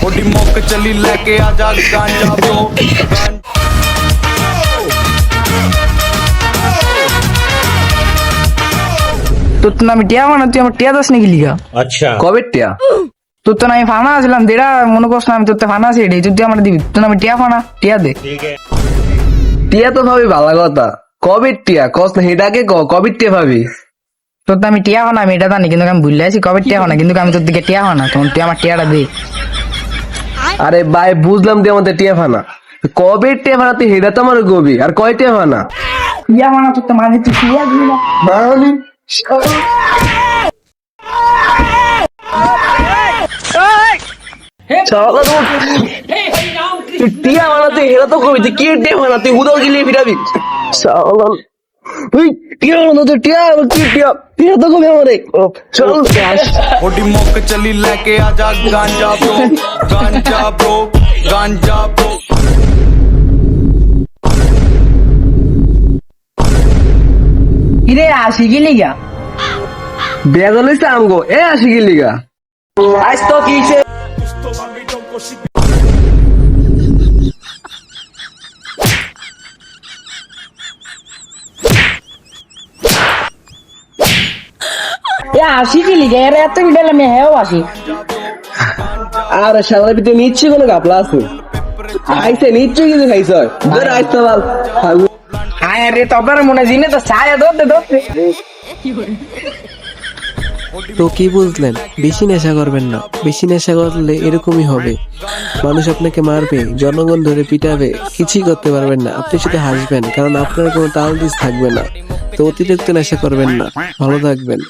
OD mock चली लेके आजा गांजा ब्रो তোর তো আমি টিয়া বানা, তুই আমার টিয়া দাস নাকি লিগা? अच्छा কবে টিয়া? তোর তো না আমি ফানা আসলাম দেড়া, মনে করছ না আমি তোর তো ফানা আছি এটাই, তুই আমার দিবি, তুই আমি টিয়া ফানা, টিয়া দে। ठीक है টিয়া তো ভাবি ভালো কথা, কবে টিয়া কস না হেটাকে কবে টিয়া ভাবি? তোর তো আমি টিয়া ফানা, আমি এটা জানি, কিন্তু আমি ভুলে আছি কবে টিয়া ফানা, কিন্তু আমি তোর দিকে টিয়া ফানা, তখন তুই আমার টিয়াটা দে। আরে ভাই বুঝলাম তুই আমাদের টিয়া ফানা, কবে টিয়া ফানা তুই হেটা তো আমার গবি, আর কয় টিয়া ফানা? টিয়া ফানা তোর তো মানে তুই টিয়া দিবি না। মানে চলো তুই টিয়া বানাতে হেরা তো কবি, তুই কি টিয়া বানা, তুই হুদাও গিলিয়ে ফিরাবি। চলো তুই টিয়া বানাতে টিয়া কি টিয়া টিয়া তো কবি আমারে। চল ओडी मोक चली लेके आजा गांजा ब्रो गांजा ब्रो गांजा ब्रो কিরে আসি কি লিগা? বেজাল হইছে আমগো, এ আসি গিলিগা আজ তো কিছে এ আসি কি লিগা? এর এত বিডাল আমি হেও আসি। আর সারা ভিতরে নিচ্ছি কোনো গাপলা আছে আইসে নিচ্ছি কিছু খাইছ ধর আইসতে বল হ্যাঁ রে, তবে মনে জিনে তো ছায়া ধরতে ধরতে। তো কি বুঝলেন? বেশি নেশা করবেন না, বেশি নেশা করলে এরকমই হবে। মানুষ আপনাকে মারবে, জনগণ ধরে পিটাবে, কিছুই করতে পারবেন না, আপনি শুধু হাসবেন, কারণ আপনার কোনো তাল দিস থাকবে না। তো অতিরিক্ত নেশা করবেন না, ভালো থাকবেন।